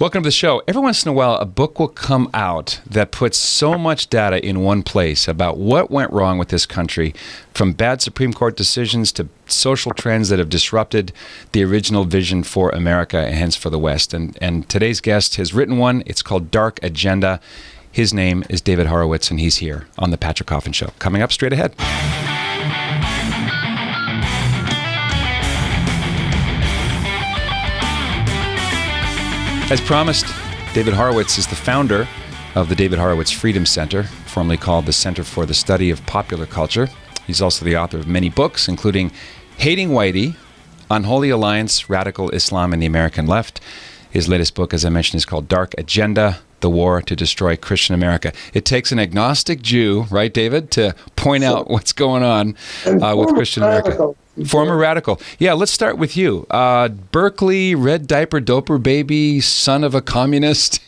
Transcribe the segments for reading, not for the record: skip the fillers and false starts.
Welcome to the show. Every once in a while, a book will come out that puts so much data in one place about what went wrong with this country, from bad Supreme Court decisions to social trends that have disrupted the original vision for America and hence for the West. And today's guest has written one. It's called Dark Agenda. His name is David Horowitz, and he's here on The Patrick Coffin Show. Coming up straight ahead. As promised, David Horowitz is the founder of the David Horowitz Freedom Center, formerly called the Center for the Study of Popular Culture. He's also the author of many books, including Hating Whitey, Unholy Alliance, Radical Islam and the American Left. His latest book, as I mentioned, is called Dark Agenda, The War to Destroy Christian America. It takes an agnostic Jew, right, David, to point out what's going on with Christian America. Former radical. Yeah, let's start with you. Berkeley, red diaper doper baby, son of a communist.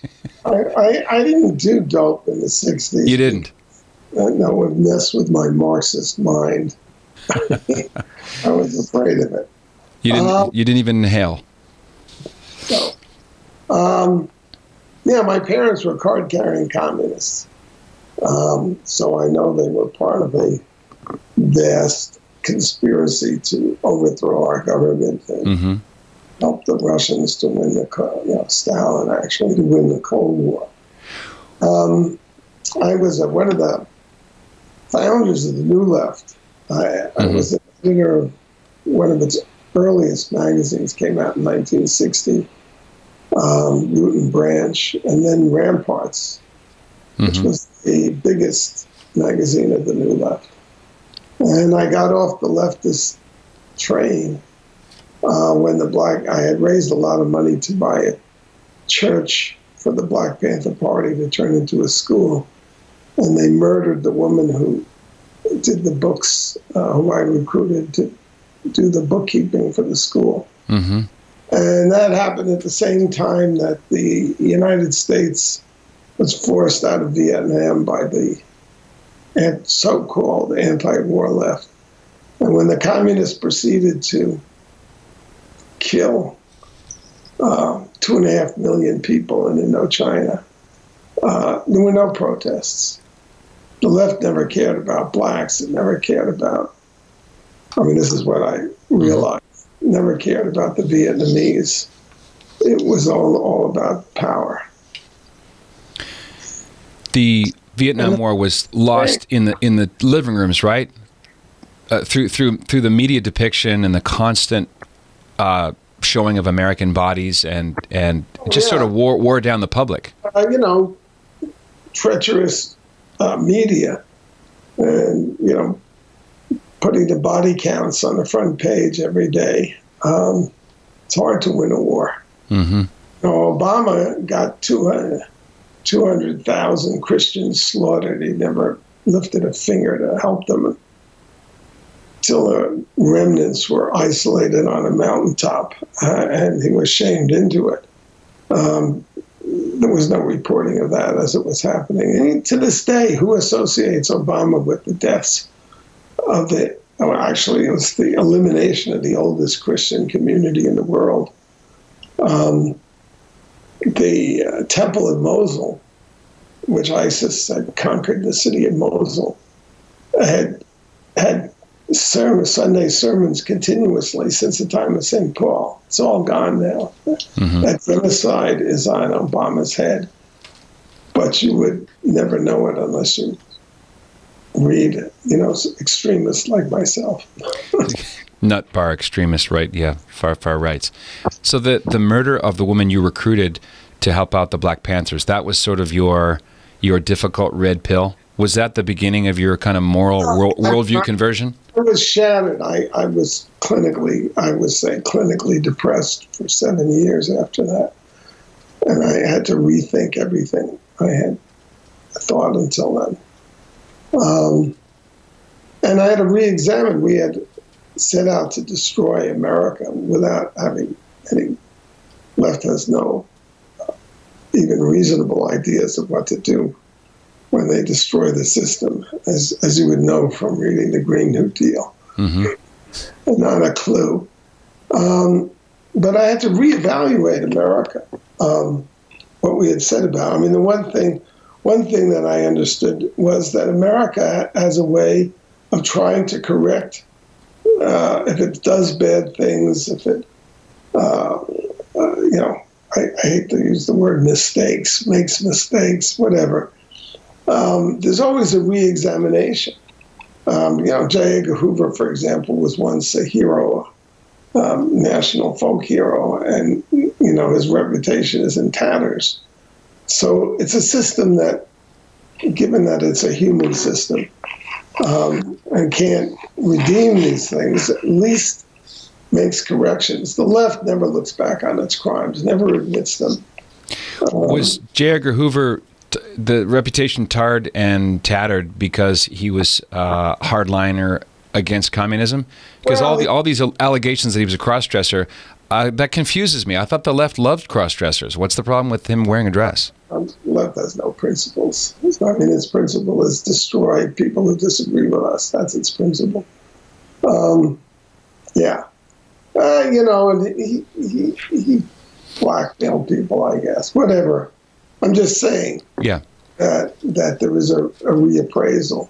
I didn't do dope in the 60s. You didn't? That would mess with my Marxist mind. I was afraid of it. You didn't even inhale? No. Yeah, my parents were card-carrying communists. So I know they were part of a vast conspiracy to overthrow our government and help the Russians to win Stalin actually to win the Cold War. I was one of the founders of the New Left. I was the editor of one of its earliest magazines, came out in 1960, Root and Branch, and then Ramparts, which was the biggest magazine of the New Left. And I got off the leftist train when I had raised a lot of money to buy a church for the Black Panther Party to turn into a school. And they murdered the woman who did the books, who I recruited to do the bookkeeping for the school. And that happened at the same time that the United States was forced out of Vietnam by the so-called anti-war left. And when the communists proceeded to kill 2.5 million people in Indochina, there were no protests. The left never cared about blacks. It never cared about, this is what I realized, never cared about the Vietnamese. It was all about power. The Vietnam War was lost in the living rooms, right? Through the media depiction and the constant showing of American bodies and just sort of wore down the public. Treacherous media, and putting the body counts on the front page every day. It's hard to win a war. Obama got 200,000 Christians slaughtered. He never lifted a finger to help them until the remnants were isolated on a mountaintop, and he was shamed into it. There was no reporting of that as it was happening. And to this day, who associates Obama with the deaths of it was the elimination of the oldest Christian community in the world. The Temple of Mosul, which ISIS had conquered the city of Mosul, had Sunday sermons continuously since the time of St. Paul. It's all gone now. That genocide is on Obama's head, but you would never know it unless you read, extremists like myself. Nut bar extremists, right? Yeah, far rights. So the murder of the woman you recruited to help out the Black Panthers, that was sort of your difficult red pill? Was that the beginning of your kind of moral worldview conversion? I was shattered. I was clinically depressed for 7 years after that. And I had to rethink everything I had thought until then. And I had to re-examine. We had set out to destroy America without having any, left has no even reasonable ideas of what to do when they destroy the system, as you would know from reading the Green New Deal. Not a clue. But I had to reevaluate America. what we had said about. I mean, the one thing that I understood was that America has a way of trying to correct if it does bad things, if it, I hate to use the word mistakes, makes mistakes, whatever. There's always a re-examination. J. Edgar Hoover, for example, was once a hero, national folk hero, and his reputation is in tatters. So it's a system that, given that it's a human system, and can't redeem these things, at least makes corrections. The left never looks back on its crimes, never admits them. Was J. Edgar Hoover the reputation tarred and tattered because he was a hardliner against communism? Because all these allegations that he was a cross-dresser, that confuses me. I thought the left loved cross-dressers. What's the problem with him wearing a dress? The left has no principles. Its principle is destroy people who disagree with us. That's its principle. And he blackmailed people, I guess. Whatever. I'm just saying. Yeah. That there is a reappraisal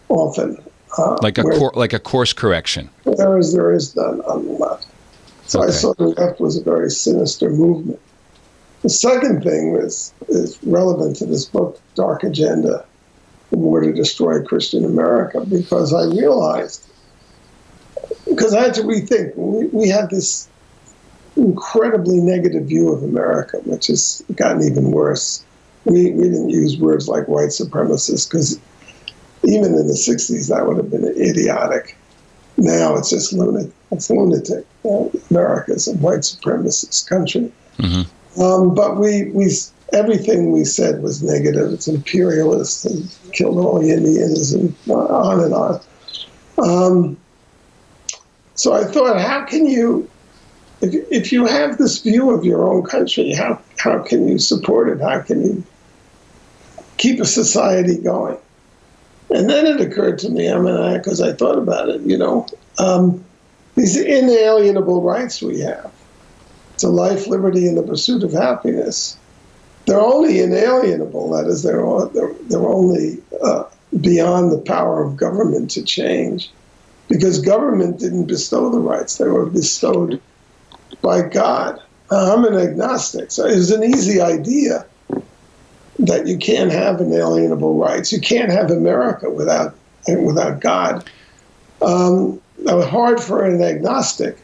often. Like a course correction. There is none on the left. So I saw the left was a very sinister movement. The second thing is relevant to this book, Dark Agenda, The War to Destroy Christian America, because I realized, because I had to rethink, we had this incredibly negative view of America, which has gotten even worse. We didn't use words like white supremacist, because even in the 60s, that would have been idiotic. Now it's just lunatic. It's lunatic. America's a white supremacist country. Mm-hmm. But we everything we said was negative. It's imperialist and killed all the Indians and on and on. So I thought, how can you, if you have this view of your own country, how can you support it? How can you keep a society going? And then it occurred to me, because I thought about it, these inalienable rights we have to life, liberty, and the pursuit of happiness, they're only inalienable. That is, they're only beyond the power of government to change, because government didn't bestow the rights. They were bestowed by God. I'm an agnostic, so it was an easy idea that you can't have inalienable rights. You can't have America without God. It was hard for an agnostic,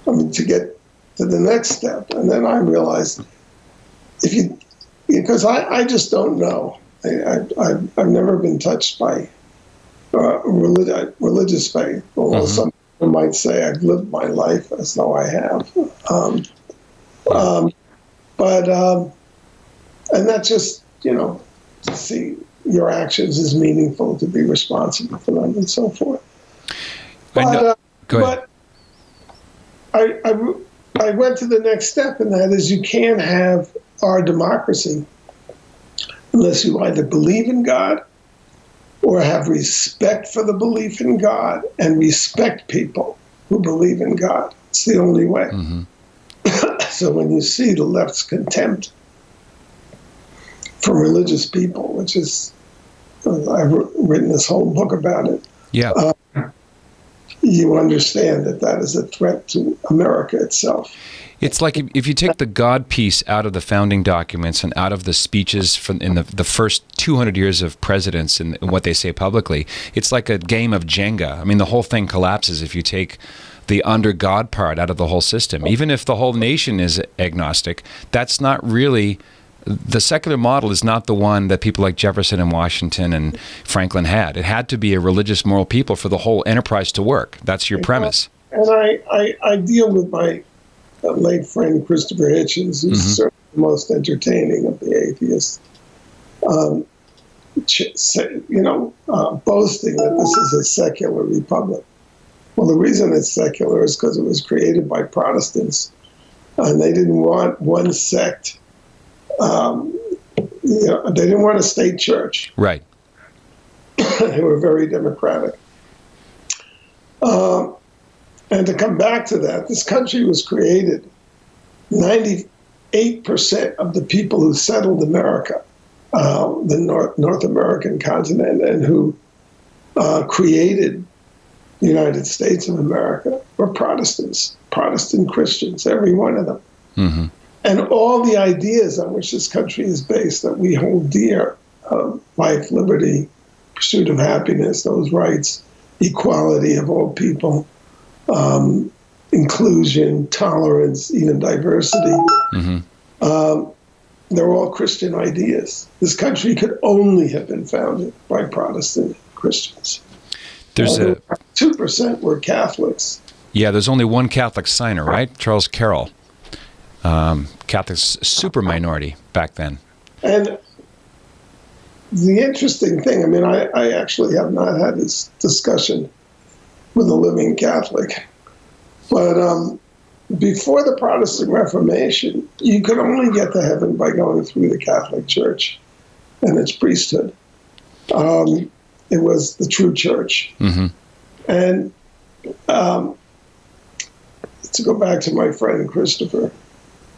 to get to the next step. And then I realized, because I just don't know. I've never been touched by religious faith, although some people might say I've lived my life as though I have. And that's just, to see your actions as meaningful, to be responsible for them, and so forth. But I went to the next step, and that is, you can't have our democracy unless you either believe in God or have respect for the belief in God and respect people who believe in God. It's the only way. Mm-hmm. So when you see the left's contempt for religious people, which is, I've written this whole book about it. Yeah. You understand that is a threat to America itself. It's like if you take the God piece out of the founding documents and out of the speeches in the first 200 years of presidents and what they say publicly, it's like a game of Jenga. I mean, the whole thing collapses if you take the under God part out of the whole system. Even if the whole nation is agnostic, that's not really... The secular model is not the one that people like Jefferson and Washington and Franklin had. It had to be a religious, moral people for the whole enterprise to work. That's your premise. And I deal with my late friend Christopher Hitchens, who's certainly the most entertaining of the atheists, boasting that this is a secular republic. Well, the reason it's secular is because it was created by Protestants, and they didn't want one sect. They didn't want a state church. Right. They were very democratic. And to come back to that, this country was created 90 8% of the people who settled America, the North American continent, and who created the United States of America, were Protestants, Protestant Christians, every one of them. Mm-hmm. And all the ideas on which this country is based that we hold dear, life, liberty, pursuit of happiness, those rights, equality of all people, inclusion, tolerance, even diversity. Mm-hmm. They're all Christian ideas. This country could only have been founded by Protestant Christians. There's 2% were Catholics. Yeah, there's only one Catholic signer, right? Charles Carroll. Catholics, super minority back then. And the interesting thing, I mean, I actually have not had this discussion with a living Catholic, but before the Protestant Reformation, you could only get to heaven by going through the Catholic Church and its priesthood. It was the true church. Mm-hmm. And to go back to my friend Christopher,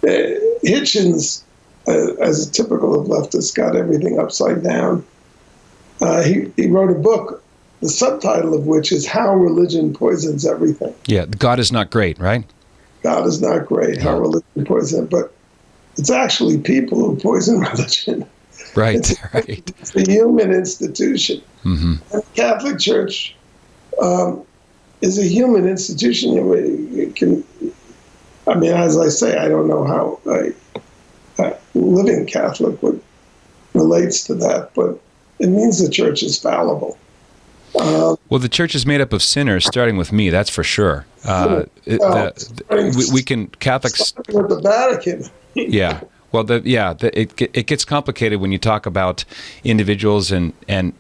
Hitchens, as a typical of leftists, got everything upside down. He wrote a book, the subtitle of which is How Religion Poisons Everything. Yeah, God is not great, right? God is not great, how religion poisons, but it's actually people who poison religion. Right, it's a human institution. Mm-hmm. And the Catholic Church is a human institution. You can, I mean, as I say, I don't know how a living Catholic relates to that, but it means the church is fallible. Well, the church is made up of sinners, starting with me. That's for sure. We can Catholics with the Vatican. Yeah. Well, it gets complicated when you talk about individuals and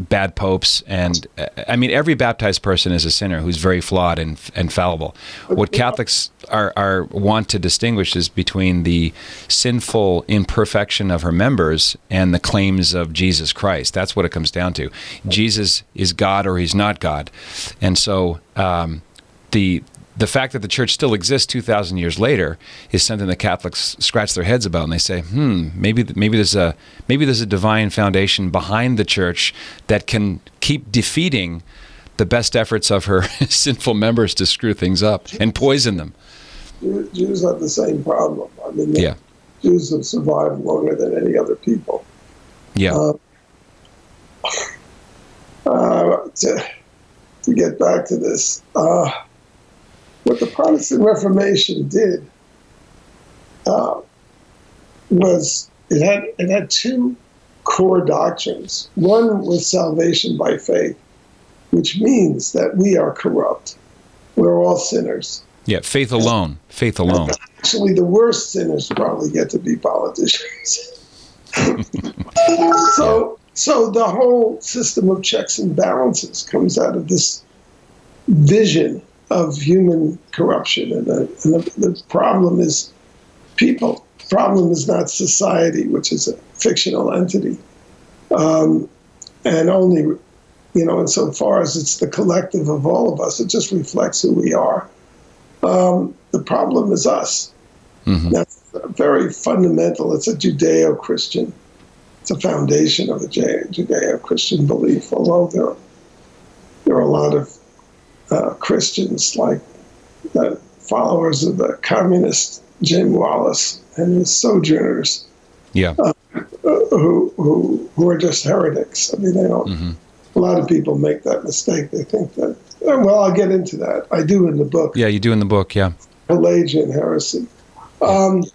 bad popes, and I mean every baptized person is a sinner who's very flawed and fallible. What Catholics are want to distinguish is between the sinful imperfection of her members and the claims of Jesus Christ. That's what it comes down to. Jesus is God or he's not God, and so the fact that the church still exists 2,000 years later is something that Catholics scratch their heads about, and they say, maybe there's a divine foundation behind the church that can keep defeating the best efforts of her sinful members to screw things up and poison them. Jews have the same problem. I mean, Jews have survived longer than any other people. Yeah. To get back to this. What the Protestant Reformation did was it had two core doctrines. One was salvation by faith, which means that we are corrupt. We're all sinners. Yeah, faith alone. Faith alone. Actually, the worst sinners probably get to be politicians. So the whole system of checks and balances comes out of this vision of human corruption, and the problem is people. The problem is not society, which is a fictional entity, and only, insofar as it's the collective of all of us, it just reflects who we are. The problem is us. Mm-hmm. That's very fundamental. It's a Judeo-Christian. It's a foundation of a Judeo-Christian belief. Although there are a lot of Christians, like followers of the communist Jim Wallace and his sojourners, who are just heretics. I mean, they don't. Mm-hmm. A lot of people make that mistake. They think that. Well, I'll get into that. I do in the book. Yeah, you do in the book. Yeah. Pelagian heresy. But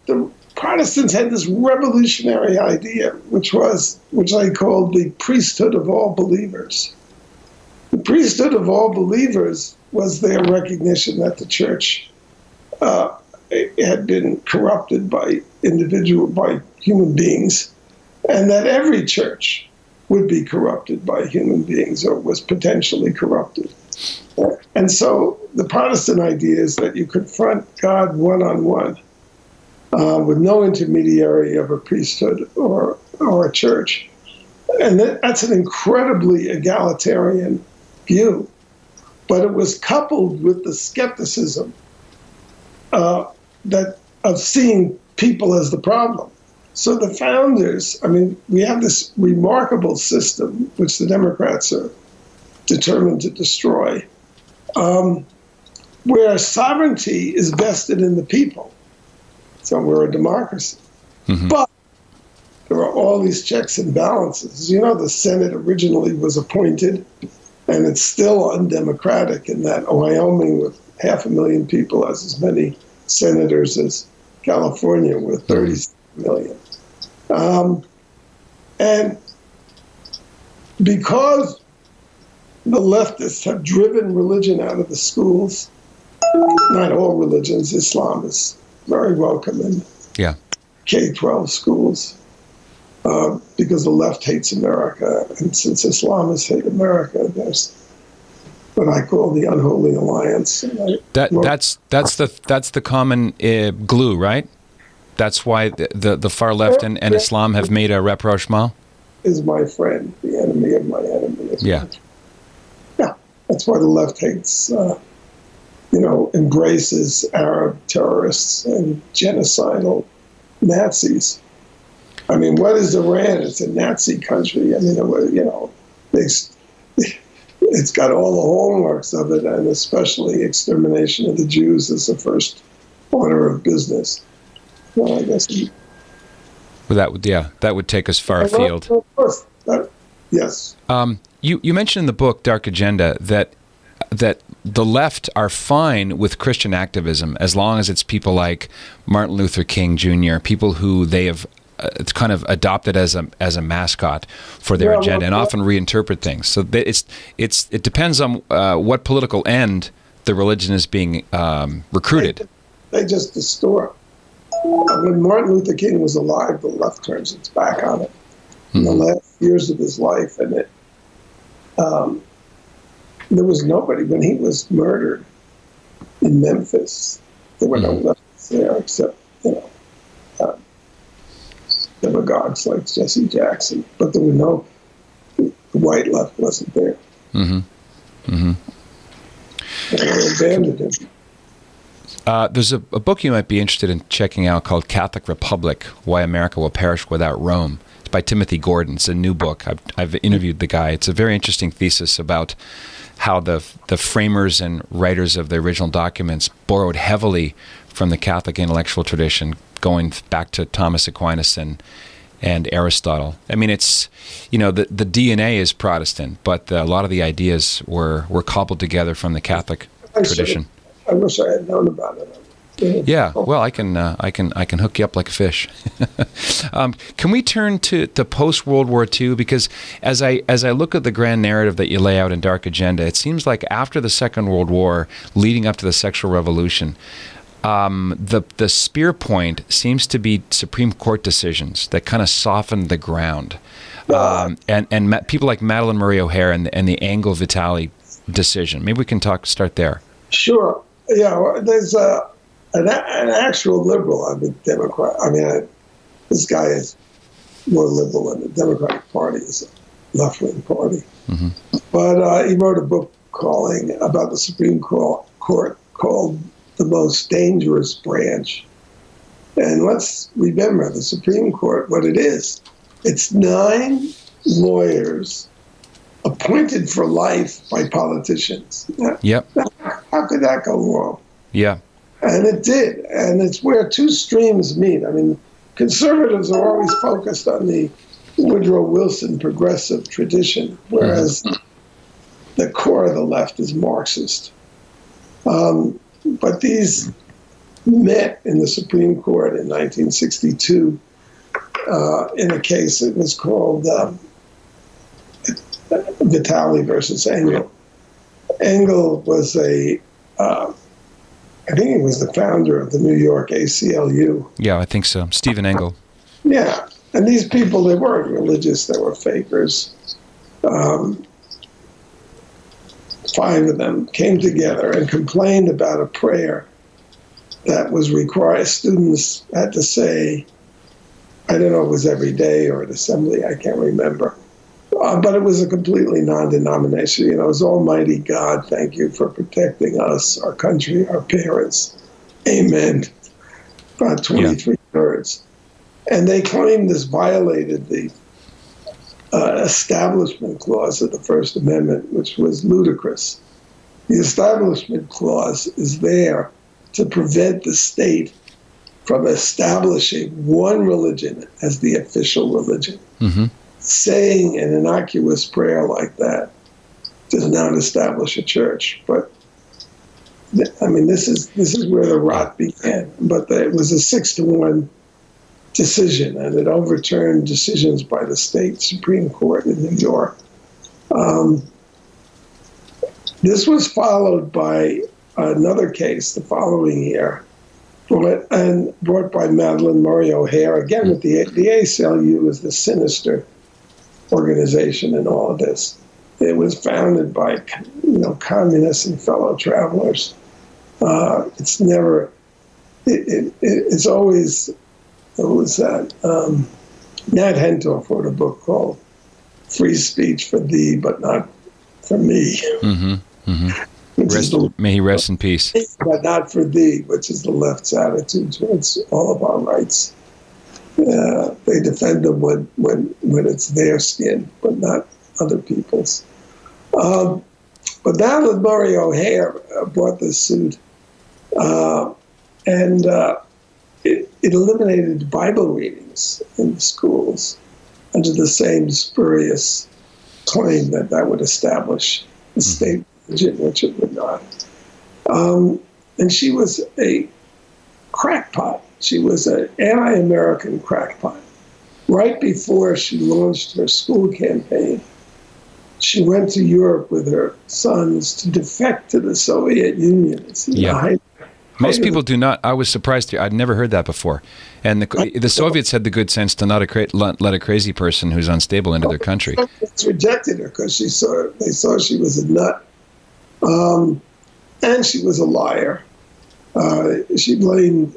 the Protestants had this revolutionary idea, which I called the priesthood of all believers. The priesthood of all believers was their recognition that the church had been corrupted by human beings, and that every church would be corrupted by human beings or was potentially corrupted. And so the Protestant idea is that you confront God one-on-one with no intermediary of a priesthood or a church. And that's an incredibly egalitarian view, but it was coupled with the skepticism that of seeing people as the problem. So the founders, I mean, we have this remarkable system, which the Democrats are determined to destroy, where sovereignty is vested in the people. So we're a democracy. Mm-hmm. But there are all these checks and balances. You know, the Senate originally was appointed, and it's still undemocratic in that Wyoming, with 500,000 people, has as many senators as California, with 30 million. And because the leftists have driven religion out of the schools, not all religions, Islam is very welcome in K-12 schools, because the left hates America. And since Islamists hate America, there's what I call the unholy alliance. That's the common glue, right? That's why the far left and Islam have made a rapprochement? Is my friend, the enemy of my enemy. Yeah, that's why the left hates, embraces Arab terrorists and genocidal Nazis. I mean, what is Iran? It's a Nazi country. I mean, it's got all the hallmarks of it, and especially extermination of the Jews as the first order of business. Well, I guess. Well, that would take us far afield. Of course, yes. You mentioned in the book Dark Agenda that the left are fine with Christian activism as long as it's people like Martin Luther King Jr., people who they have kind of adopted as a mascot for their agenda, and often reinterpret things. So it depends on what political end the religion is being recruited. They just distort. When Martin Luther King was alive, the left turns its back on it. In the last years of his life, and there was nobody. When he was murdered in Memphis, there were no leftists there except, demagogues like Jesse Jackson. But there were no, the white left wasn't there. Mm-hmm. Mm-hmm. And they abandoned him. There's a book you might be interested in checking out called Catholic Republic, Why America Will Perish Without Rome. It's by Timothy Gordon. It's a new book. I've interviewed the guy. It's a very interesting thesis about how the framers and writers of the original documents borrowed heavily from the Catholic intellectual tradition, going back to Thomas Aquinas and Aristotle. I mean, it's, the DNA is Protestant, but a lot of the ideas were cobbled together from the Catholic tradition. I wish I had known about it. Yeah, well, I can hook you up like a fish. Can we turn to post World War II? Because as I look at the grand narrative that you lay out in Dark Agenda, it seems like after the Second World War, leading up to the sexual revolution, the spear point seems to be Supreme Court decisions that kind of softened the ground, and people like Madeleine Murray O'Hair and the Engel Vitale decision. Maybe we can start there. Sure. Yeah, well, there's an actual liberal. I'm a Democrat. I mean, this guy is more liberal than the Democratic Party is a left-wing party. Mm-hmm. But he wrote a book about the Supreme Court called The Most Dangerous Branch. And let's remember the Supreme Court, what it is. It's 9 lawyers appointed for life by politicians. Yep. How could that go wrong? Yeah. And it did. And it's where two streams meet. I mean, conservatives are always focused on the Woodrow Wilson progressive tradition, whereas the core of the left is Marxist. But these met in the Supreme Court in 1962 in a case that was called Vitale versus Engel. Engel was I think he was the founder of the New York ACLU. Yeah, I think so. Stephen Engel. Yeah. And these people, they weren't religious, they were fakers. 5 of them came together and complained about a prayer that was required. Students had to say, I don't know if it was every day or at assembly, I can't remember. But it was a completely non-denominational. It was Almighty God, thank you for protecting us, our country, our parents. Amen. about 23 thirds. And they claimed this violated the Establishment Clause of the First Amendment, which was ludicrous. The Establishment Clause is there to prevent the state from establishing one religion as the official religion. Mm-hmm. Saying an innocuous prayer like that does not establish a church. But I mean, this is where the rot began. But it was a 6-1 decision, and it overturned decisions by the state Supreme Court in New York. This was followed by another case the following year, brought by Madeleine Murray O'Hair. Again, with the ACLU is the sinister organization in all of this. It was founded by communists and fellow travelers. It's always. It was that Nat Hentorf wrote a book called "Free Speech for Thee, but Not for Me." Mm-hmm. Mm-hmm. May he rest in peace. But not for thee, which is the left's attitude towards all of our rights. They defend them when it's their skin, but not other people's. But Madeleine Murray O'Hair brought this suit, and it eliminated Bible readings in the schools under the same spurious claim that would establish the state religion, which it would not. And she was a crackpot. She was an anti-American crackpot. Right before she launched her school campaign, she went to Europe with her sons to defect to the Soviet Union. Most people do not. I was surprised. I'd never heard that before. And the Soviets had the good sense to not let a crazy person who's unstable into their country. The Soviets rejected her because they saw she was a nut, and she was a liar. She blamed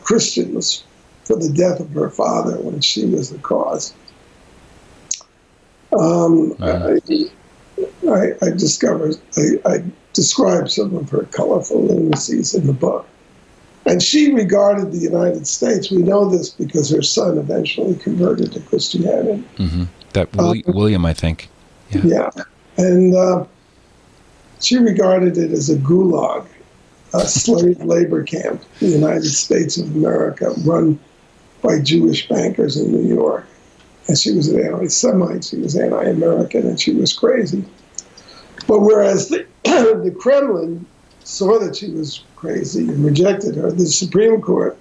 Christians for the death of her father when she was the cause. I described some of her colorful lunacies in the book. And she regarded the United States, we know this because her son eventually converted to Christianity. Mm-hmm. That William, I think. Yeah. And she regarded it as a gulag, a slave labor camp, the United States of America, run by Jewish bankers in New York. And she was an anti-Semite, she was anti-American, and she was crazy. But whereas the Kremlin saw that she was crazy and rejected her, the Supreme Court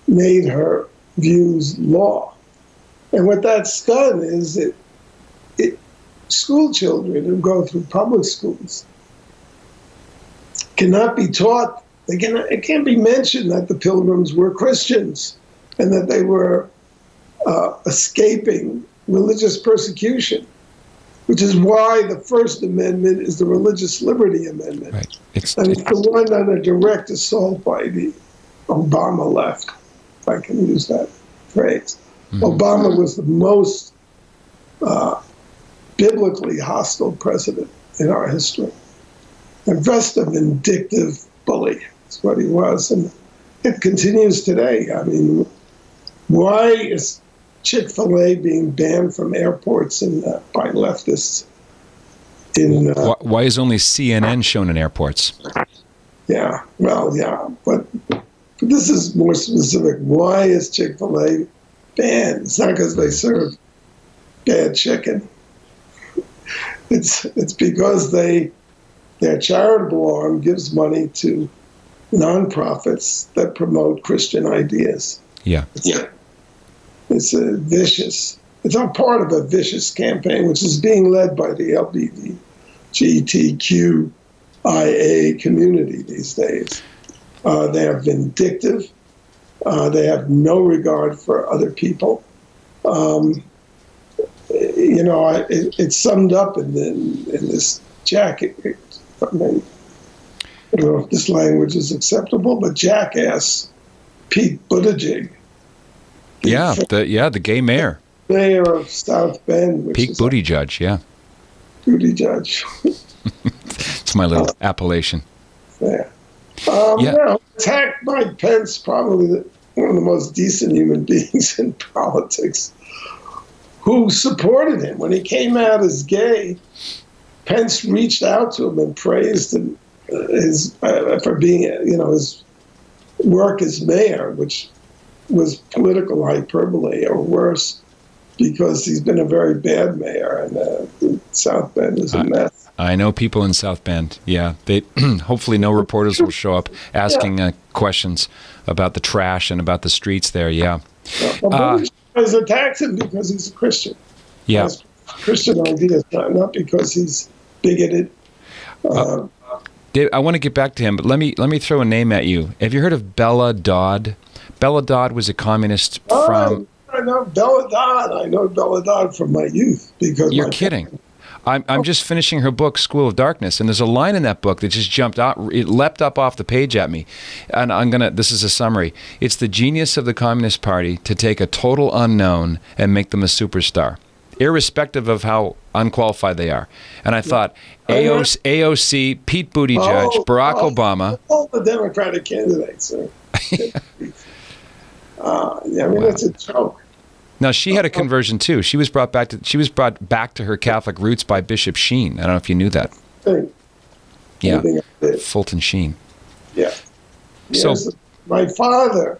made her views law. And what that's done is school children who go through public schools cannot be taught, it can't be mentioned that the Pilgrims were Christians and that they were escaping religious persecution, which is why the First Amendment is the Religious Liberty Amendment. Right. It's the one under direct assault by the Obama left, if I can use that phrase. Mm-hmm. Obama was the most biblically hostile president in our history. And just a vindictive bully is what he was. And it continues today. I mean, why is Chick-Fil-a being banned from airports by leftists? Why is only CNN shown in airports? Yeah, well, yeah, but this is more specific. Why is Chick-fil-A banned? It's not because they serve bad chicken. It's because their charitable arm gives money to nonprofits that promote Christian ideas. Yeah. It's a part of a vicious campaign, which is being led by the LGBTQIA community these days. They are vindictive. They have no regard for other people. It's summed up in this jacket. I don't know if this language is acceptable, but jackass Pete Buttigieg. The gay mayor. Mayor of South Bend. Pete Buttigieg, yeah. Buttigieg. It's my little appellation. Yeah. Attacked Mike Pence, probably one of the most decent human beings in politics, who supported him. When he came out as gay, Pence reached out to him and praised him for being, his work as mayor, which was political hyperbole or worse, because he's been a very bad mayor, and South Bend is a mess. I know people in South Bend. Yeah, they hopefully no reporters will show up asking questions about the trash and about the streets there. Yeah, Bush attacks him because he's a Christian. Yeah, Christian ideas, not because he's bigoted. Dave, I want to get back to him, but let me throw a name at you. Have you heard of Bella Dodd? Bella Dodd was a communist from. I know Bella Dodd. I know Bella Dodd from my youth because you're kidding. I'm just finishing her book, School of Darkness, and there's a line in that book that just jumped out. It leapt up off the page at me, and this is a summary. It's the genius of the Communist Party to take a total unknown and make them a superstar, irrespective of how unqualified they are. And I thought, AOC, Pete Buttigieg, Barack Obama. All the Democratic candidates. That's a joke. Now, she had a conversion too. She was brought back to her Catholic roots by Bishop Sheen. I don't know if you knew that. Yeah, Fulton Sheen. Yeah. So my father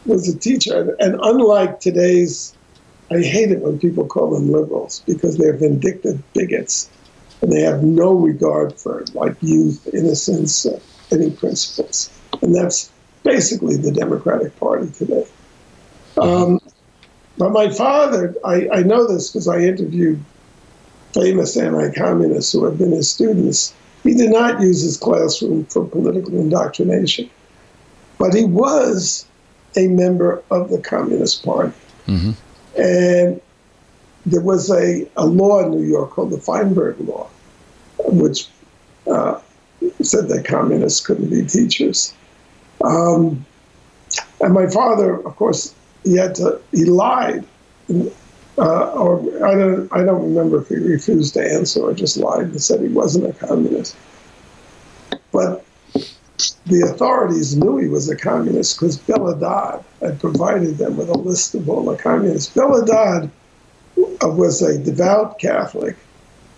was a teacher, and unlike today's, I hate it when people call them liberals because they're vindictive bigots, and they have no regard for youth, innocence, any principles, and that's basically the Democratic Party today. But my father, I know this because I interviewed famous anti-communists who have been his students. He did not use his classroom for political indoctrination, but he was a member of the Communist Party. Mm-hmm. And there was a law in New York called the Feinberg Law, which said that communists couldn't be teachers. And my father, of course, he lied, or I don't remember if he refused to answer or just lied and said he wasn't a communist. But the authorities knew he was a communist because Bella Dodd had provided them with a list of all the communists. Bella Dodd was a devout Catholic,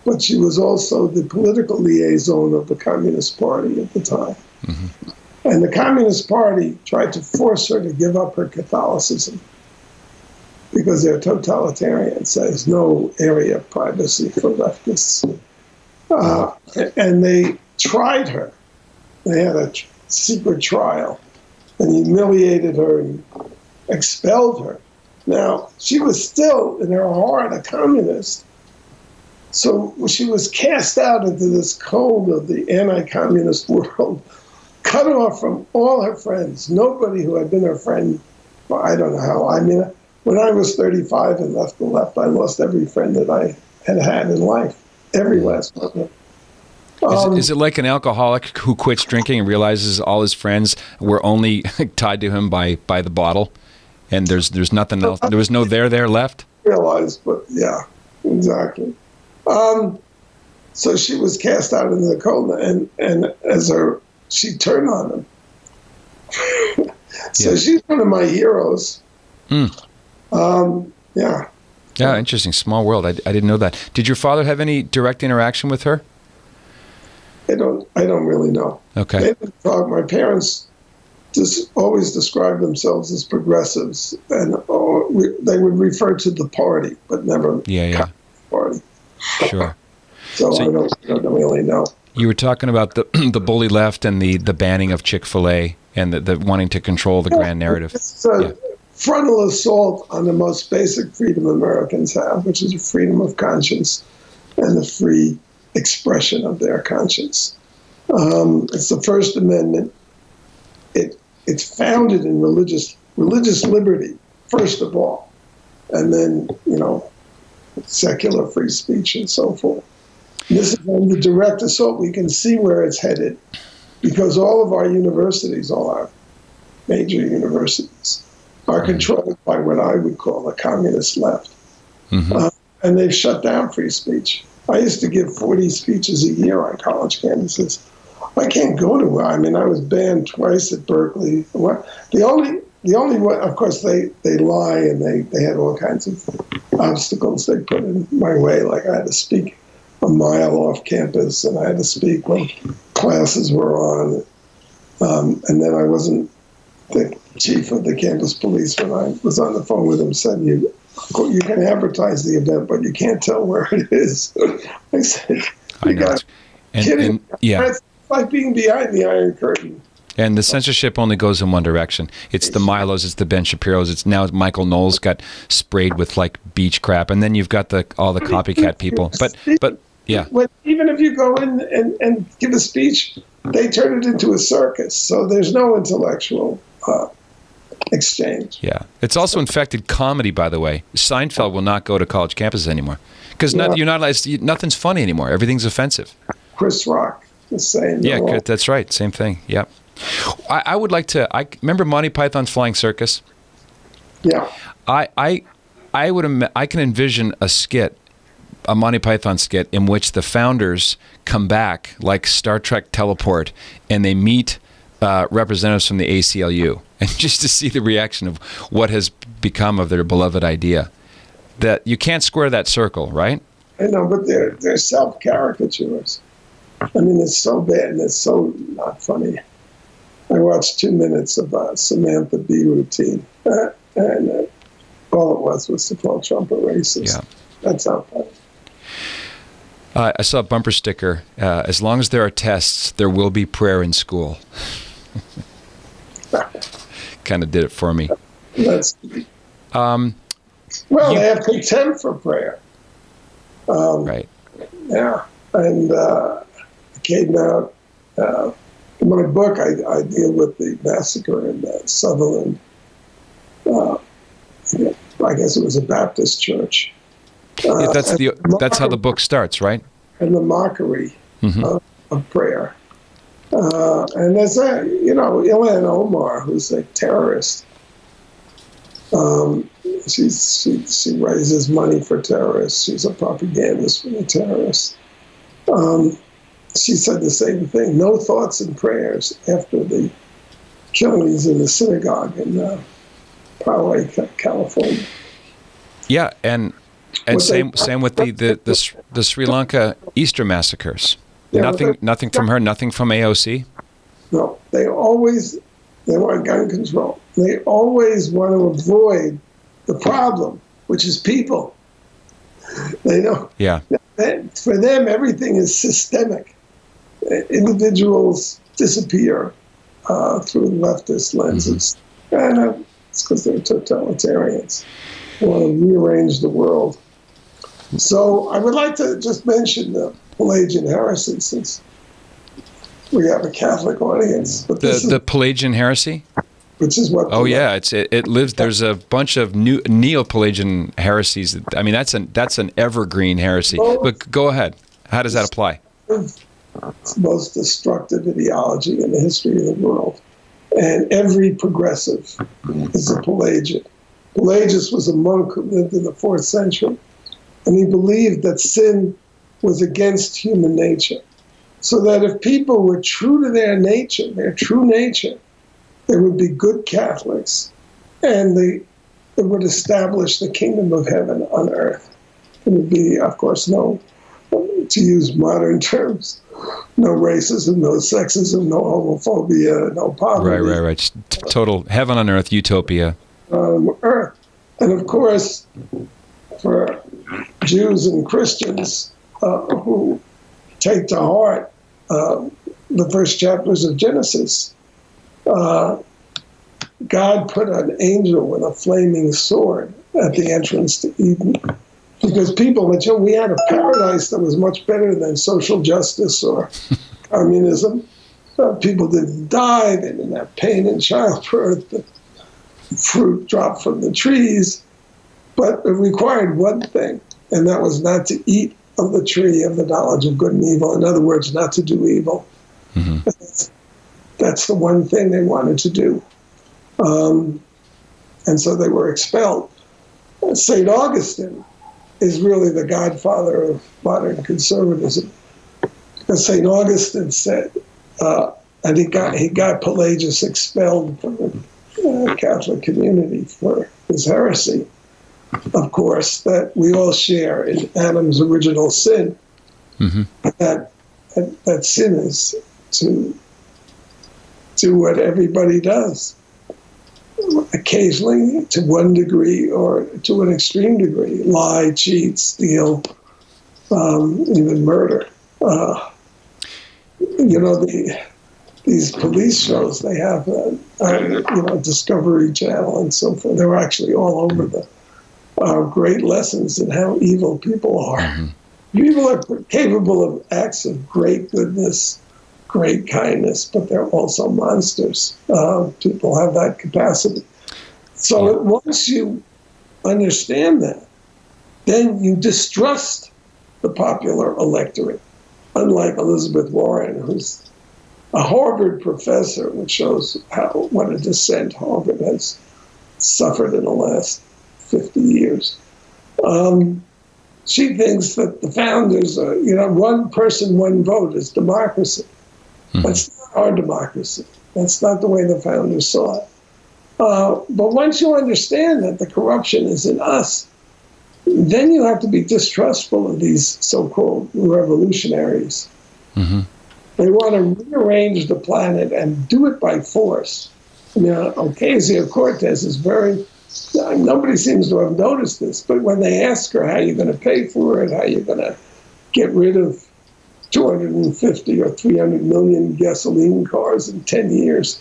but she was also the political liaison of the Communist Party at the time. Mm-hmm. And the Communist Party tried to force her to give up her Catholicism because they're totalitarian, says no area of privacy for leftists. And they tried her. They had a secret trial and humiliated her and expelled her. Now, she was still, in her heart, a communist. So she was cast out into this cold of the anti-communist world, cut off from all her friends. Nobody who had been her friend for I don't know how. I mean, when I was 35 and left the left, I lost every friend that I had in life, every last one of them. Is it like an alcoholic who quits drinking and realizes all his friends were only tied to him by the bottle, and there's nothing else? There was no there left? Realized, but yeah, exactly. So she was cast out into the cold, and she turned on him. So she's one of my heroes. Yeah. Yeah, interesting. Small world. I didn't know that. Did your father have any direct interaction with her? I don't really know. Okay. They didn't talk. My parents just always described themselves as progressives, and they would refer to the party, but never party. Sure. So I don't really know. You were talking about the bully left and the banning of Chick-Fil-A and the wanting to control the grand narrative. It's a frontal assault on the most basic freedom Americans have, which is a freedom of conscience and the free expression of their conscience. It's the First Amendment. It's founded in religious liberty, first of all, and then, secular free speech and so forth. This is under direct assault. We can see where it's headed because all of our universities, all our major universities, are controlled by what I would call the communist left. Mm-hmm. And they've shut down free speech. I used to give 40 speeches a year on college campuses. I can't go to. I mean, I was banned twice at Berkeley. The only one, of course, they lie, and they had all kinds of obstacles they put in my way. Like I had to speak a mile off campus, and I had to speak when classes were on. And then I wasn't the chief of the campus police when I was on the phone with him. Said you can advertise the event, but you can't tell where it is. I said, I know. Kidding. Yeah. It's like being behind the Iron Curtain. And the censorship only goes in one direction. It's the Milos, it's the Ben Shapiros. It's now Michael Knowles got sprayed with like beach crap, and then you've got all the copycat people. But yeah. Even if you go in and give a speech, they turn it into a circus. So there's no intellectual exchange. Yeah. It's also infected comedy, by the way. Seinfeld will not go to college campuses anymore because nothing's funny anymore. Everything's offensive. Chris Rock is saying. Yeah, that's right. Same thing. Yeah. I would like to. I remember Monty Python's Flying Circus. Yeah. I can envision a Monty Python skit in which the founders come back like Star Trek teleport, and they meet representatives from the ACLU, and just to see the reaction of what has become of their beloved idea. That you can't square that circle, right? I know, but they're self-caricatures. I mean, it's so bad and it's so not funny. I watched 2 minutes of Samantha Bee routine, and all it was to call Trump a racist. Yeah. That's not funny. I saw a bumper sticker, as long as there are tests, there will be prayer in school. Kind of did it for me. They have contempt for prayer. Right. Yeah. And it came out, in my book, I deal with the massacre in Sutherland. I guess it was a Baptist church. That's how the book starts, right? And the mockery of prayer. And there's Ilhan Omar, who's a terrorist. She raises money for terrorists. She's a propagandist for the terrorists. She said the same thing. No thoughts and prayers after the killings in the synagogue in Poway, California. Yeah, and same with the Sri Lanka Easter massacres. Yeah, nothing from her. Nothing from AOC. No, they want gun control. They always want to avoid the problem, which is people. They know. Yeah. For them, everything is systemic. Individuals disappear through leftist lenses. And it's because they're totalitarians. They want to rearrange the world. So I would like to just mention the Pelagian heresy, since we have a Catholic audience. But the Pelagian heresy? Which is what? Oh yeah, it lives. There's a bunch of new Neo-Pelagian heresies. I mean, that's an evergreen heresy. But go ahead. How does that apply? It's the most destructive ideology in the history of the world, and every progressive is a Pelagian. Pelagius was a monk who lived in the 4th century, and he believed that sin was against human nature, so that if people were true to their nature, their true nature, they would be good Catholics, and they would establish the kingdom of heaven on earth. It would be, of course, no, to use modern terms, no racism, no sexism, no homophobia, no poverty. Right. Just total heaven on earth, utopia. Earth. And of course, for Jews and Christians who take to heart the first chapters of Genesis, God put an angel with a flaming sword at the entrance to Eden, because we had a paradise that was much better than social justice or communism. People didn't die, they didn't have pain in childbirth, the fruit dropped from the trees, but it required one thing, and that was not to eat of the tree of the knowledge of good and evil. In other words, not to do evil. Mm-hmm. That's the one thing they wanted to do. And so they were expelled. St. Augustine is really the godfather of modern conservatism. Because St. Augustine said, and he got Pelagius expelled from the Catholic community for his heresy. Of course, that we all share in Adam's original sin. Mm-hmm. That sin is to do what everybody does, occasionally to one degree or to an extreme degree: lie, cheat, steal, even murder. These police shows they have, Discovery Channel and so forth. They're actually all over the great lessons in how evil people are. Mm-hmm. People are capable of acts of great goodness, great kindness, but they're also monsters. People have that capacity. So once you understand that, then you distrust the popular electorate, unlike Elizabeth Warren, who's a Harvard professor, which shows what a descent Harvard has suffered in the last 50 years. She thinks that the founders are, one person, one vote is democracy. Mm-hmm. That's not our democracy. That's not the way the founders saw it. But once you understand that the corruption is in us, then you have to be distrustful of these so-called revolutionaries. Mm-hmm. They want to rearrange the planet and do it by force. Ocasio-Cortez is nobody seems to have noticed this, but when they ask her how you're going to pay for it, how you're going to get rid of 250 or 300 million gasoline cars in 10 years,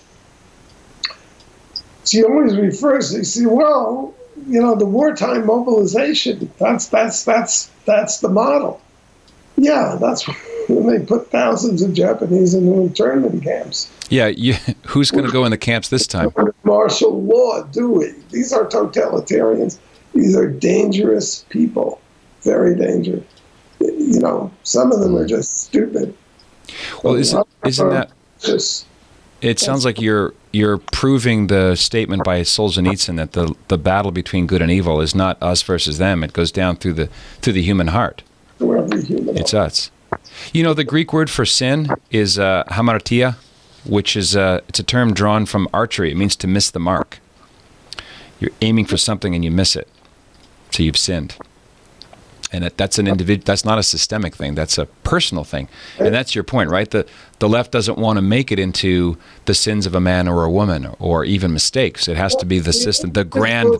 she always refers to, the wartime mobilization, that's the model. Yeah, that's when they put thousands of Japanese into internment camps. Yeah, who's going to go in the camps this time? Martial law, do we? These are totalitarians. These are dangerous people, very dangerous. Some of them are just stupid. Well, isn't that just? It sounds like you're proving the statement by Solzhenitsyn that the battle between good and evil is not us versus them. It goes down through the human heart. It's us. The Greek word for sin is hamartia, which is it's a term drawn from archery. It means to miss the mark. You're aiming for something and you miss it, so you've sinned. And that's an individual. That's not a systemic thing. That's a personal thing. And that's your point, right? The left doesn't want to make it into the sins of a man or a woman, or even mistakes. It has to be the system, the grand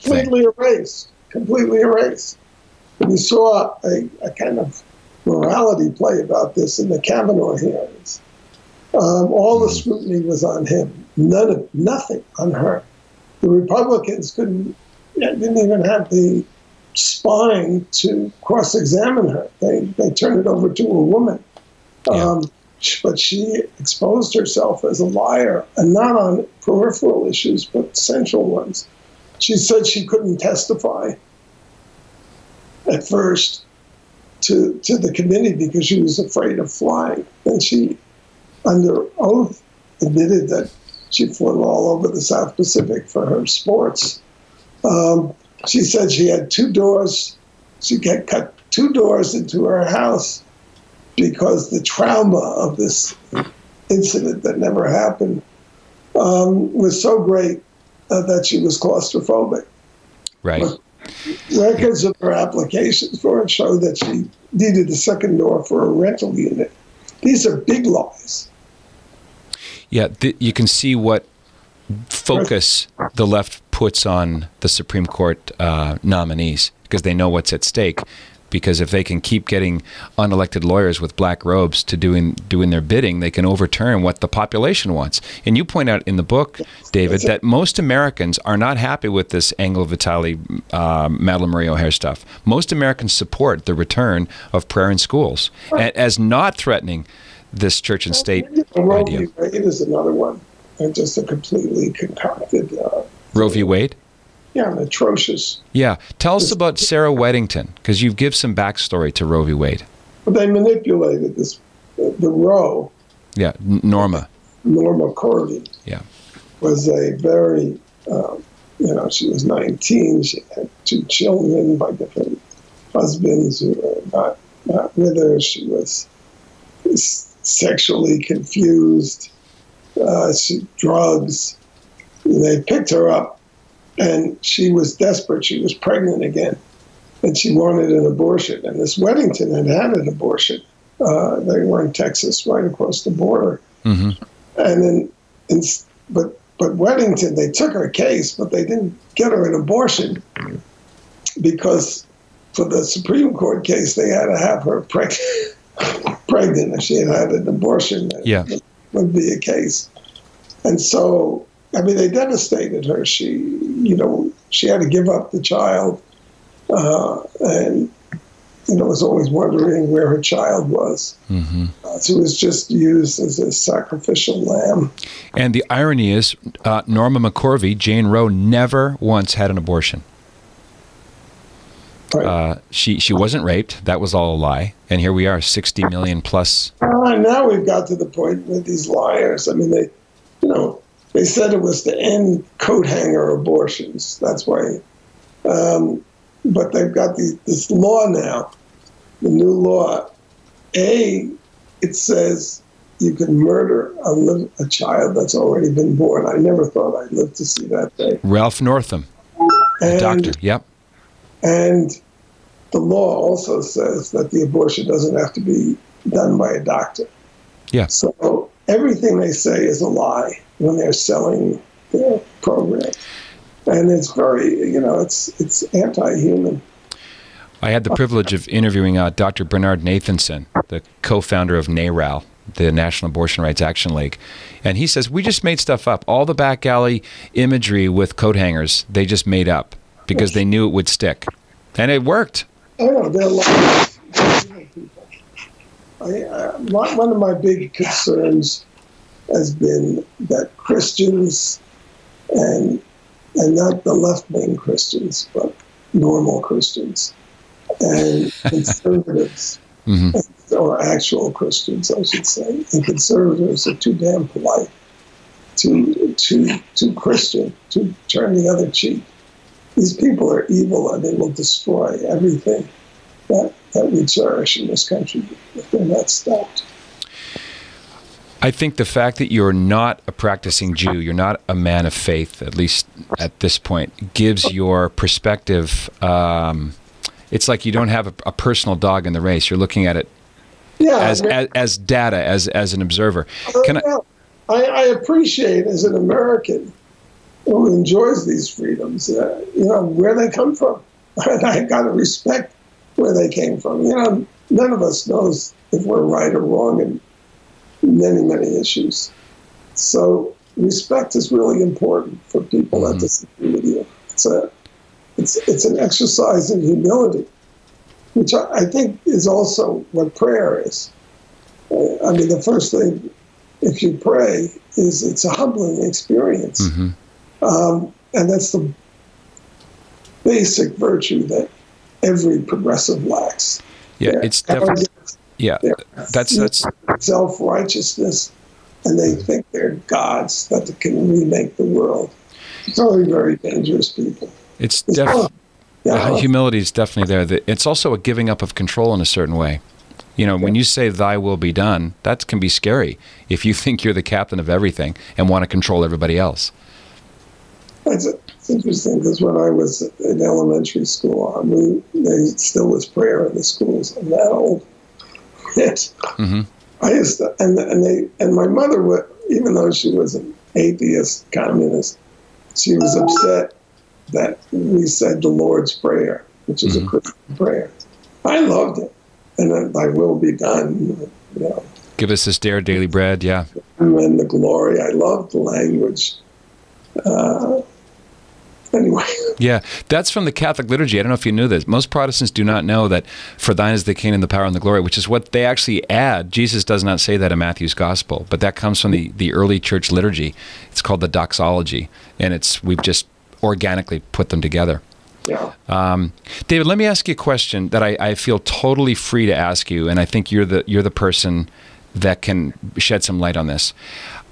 completely erased. Completely erased. And you saw a kind of morality play about this in the Kavanaugh hearings. All the scrutiny was on him. Nothing on her. The Republicans didn't even have the spine to cross-examine her. They turned it over to a woman. Yeah. But she exposed herself as a liar, and not on peripheral issues, but central ones. She said she couldn't testify at first to the committee because she was afraid of flying. And she, under oath, admitted that she flew all over the South Pacific for her sports. She said she had 2 doors. She had cut 2 doors into her house because the trauma of this incident that never happened was so great that she was claustrophobic. Right. But records of her applications for it show that she needed a second door for a rental unit. These are big lies. Yeah, you can see what focus the left puts on the Supreme Court nominees, because they know what's at stake. Because if they can keep getting unelected lawyers with black robes to doing their bidding, they can overturn what the population wants. And you point out in the book, David, that most Americans are not happy with this Angelo Vitale, Madeleine Marie O'Hare stuff. Most Americans support the return of prayer in schools as not threatening this church and state idea. Roe v. Wade is another one, and just a completely concocted. Roe v. Wade? Yeah, atrocious. Yeah. Tell us about Sarah Weddington, because you give some backstory to Roe v. Wade. But they manipulated the Roe. Yeah, Norma Corby. Yeah. Was a very, she was 19. She had 2 children by different husbands who were not with her. She was sexually confused, drugs. They picked her up, and she was desperate. She was pregnant again, and she wanted an abortion. And this Weddington had an abortion. They were in Texas, right across the border. Mm-hmm. And then, but Weddington, they took her case, but they didn't get her an abortion because for the Supreme Court case, they had to have her pregnant. If she had an abortion, that would be a case. And so, I mean, they devastated her. She had to give up the child, and was always wondering where her child was. Mm-hmm. She was just used as a sacrificial lamb. And the irony is, Norma McCorvey, Jane Roe, never once had an abortion. Right. She wasn't raped. That was all a lie. And here we are, 60 million plus. Now we've got to the point with these liars. I mean, they said it was to end coat hanger abortions. That's why. But they've got this law now, the new law. It says you can murder a child that's already been born. I never thought I'd live to see that day. Ralph Northam, the doctor, yep. And the law also says that the abortion doesn't have to be done by a doctor. Yeah. So everything they say is a lie when they're selling their program. And it's very, it's anti-human. I had the privilege of interviewing Dr. Bernard Nathanson, the co-founder of NARAL, the National Abortion Rights Action League. And he says, we just made stuff up. All the back alley imagery with coat hangers, they just made up because they knew it would stick. And it worked. I know, there are a lot of people. One of my big concerns has been that Christians, and not the left-wing Christians, but normal Christians, and conservatives, or actual Christians, I should say, and conservatives are too damn polite, too Christian, to turn the other cheek. These people are evil, and they will destroy everything that we cherish in this country if they're not stopped. I think the fact that you're not a practicing Jew, you're not a man of faith, at least at this point, gives your perspective. It's like you don't have a personal dog in the race. You're looking at it as data, as an observer. I appreciate, as an American who enjoys these freedoms, where they come from. I got to respect where they came from. None of us knows if we're right or wrong in many, many issues. So respect is really important for people that disagree with you. It's an exercise in humility, which I think is also what prayer is. I mean, the first thing, if you pray, is it's a humbling experience. Mm-hmm. And that's the basic virtue that every progressive lacks. Yeah, it's definitely. Yeah, that's self-righteousness, and they think they're gods that can remake the world. It's very, very dangerous people. It's definitely humility is definitely there. It's also a giving up of control in a certain way. When you say "Thy will be done," that can be scary if you think you're the captain of everything and want to control everybody else. It's interesting because when I was in elementary school, there still was prayer in the schools. I'm that old. I used to, and my mother would, even though she was an atheist, communist, she was upset that we said the Lord's Prayer, which is a Christian prayer. I loved it, and "Thy will be done." Give us this day our daily bread. Yeah, and the glory. I loved the language. Anyway. Yeah, that's from the Catholic liturgy. I don't know if you knew this. Most Protestants do not know that "For thine is the kingdom, the power, and the glory," which is what they actually add. Jesus does not say that in Matthew's gospel, but that comes from the early church liturgy. It's called the doxology, and we've just organically put them together. Yeah. David, let me ask you a question that I feel totally free to ask you, and I think you're the person that can shed some light on this.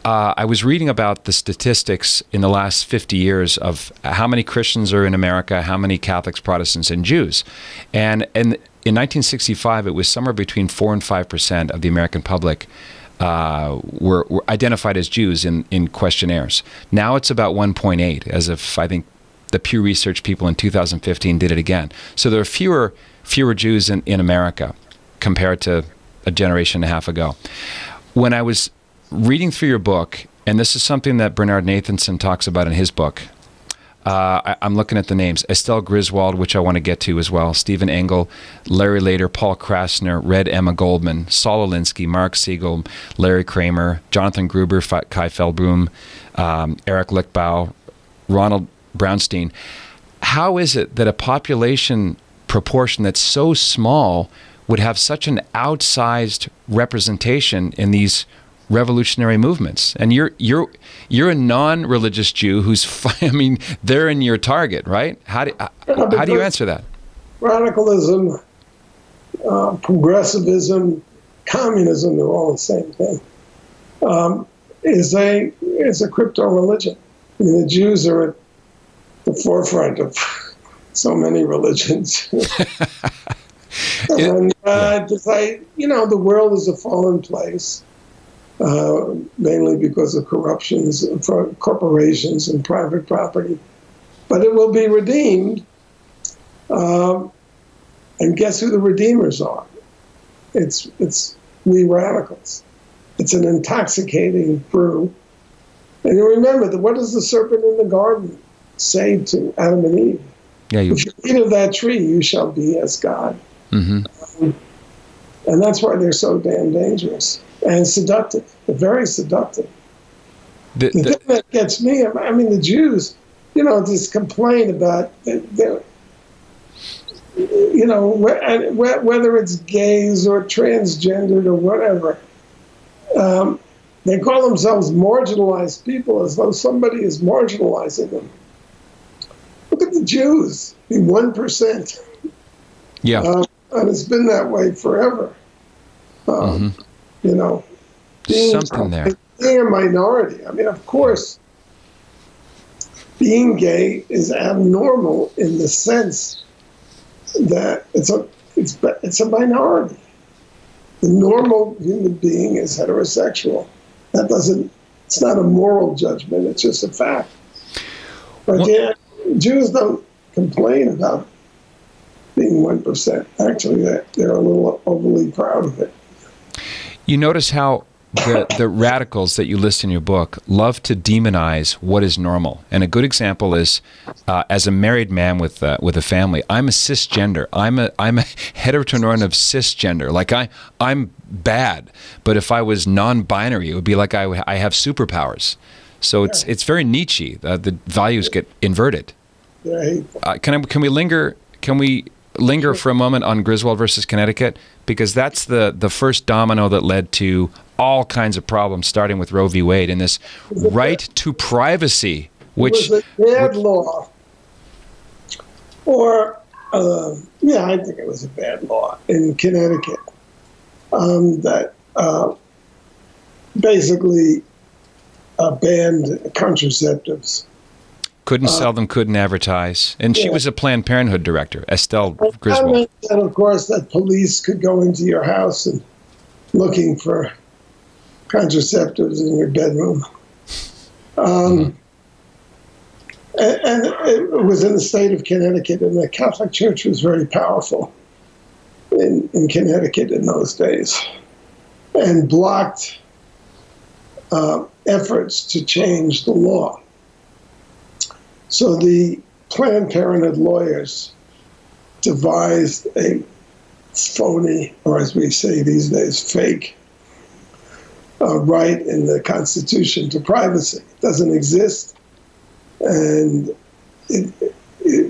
I was reading about the statistics in the last 50 years of how many Christians are in America, how many Catholics, Protestants, and Jews. And in 1965, it was somewhere between 4 and 5% of the American public were identified as Jews in questionnaires. Now it's about 1.8, as if I think the Pew Research people in 2015 did it again. So there are fewer Jews in America compared to a generation and a half ago. When I was reading through your book, and this is something that Bernard Nathanson talks about in his book, I'm looking at the names. Estelle Griswold, which I want to get to as well, Stephen Engel, Larry Lader, Paul Krasner, Red Emma Goldman, Saul Alinsky, Mark Siegel, Larry Kramer, Jonathan Gruber, Kai Feldblum, Eric Lichtbau, Ronald Brownstein. How is it that a population proportion that's so small would have such an outsized representation in these revolutionary movements? And you're a non-religious Jew who's, I mean, they're in your target, right? How do you answer that? Radicalism, progressivism, communism, they're all the same thing, is a crypto religion. I mean, the Jews are at the forefront of so many religions. And the world is a fallen place, mainly because of corruptions for corporations and private property. But it will be redeemed. And guess who the redeemers are? It's we radicals. It's an intoxicating brew. And you remember that, what does the serpent in the garden say to Adam and Eve? Yeah, if you eat of that tree, you shall be as God. Mm-hmm. And that's why they're so damn dangerous and seductive. They're very seductive. The thing that gets me, I mean, the Jews, just complain about, whether it's gays or transgendered or whatever. They call themselves marginalized people, as though somebody is marginalizing them. Look at the Jews, the 1%. Yeah. And it's been that way forever. Being something there. Being a minority. I mean, of course, being gay is abnormal in the sense that it's a minority. The normal human being is heterosexual. It's not a moral judgment, it's just a fact. But Jews don't complain about being 1%. Actually, they're a little overly proud of it. You notice how the radicals that you list in your book love to demonize what is normal. And a good example is, as a married man with a family, I'm a cisgender. I'm a heteronormative cisgender. Like I'm bad. But if I was non-binary, it would be like I have superpowers. So it's very Nietzsche. The values get inverted. Can we linger? Can we linger for a moment on Griswold versus Connecticut? Because that's the first domino that led to all kinds of problems, starting with Roe v. Wade and this right to privacy, which was a bad law. Or, I think it was a bad law in Connecticut that basically banned contraceptives. Couldn't sell them, couldn't advertise. And she was a Planned Parenthood director, Estelle Griswold. And of course, that police could go into your house and looking for contraceptives in your bedroom. And it was in the state of Connecticut, and the Catholic Church was very powerful in Connecticut in those days, and blocked efforts to change the law. So the Planned Parenthood lawyers devised a phony, or as we say these days, fake right in the Constitution to privacy. It doesn't exist, and it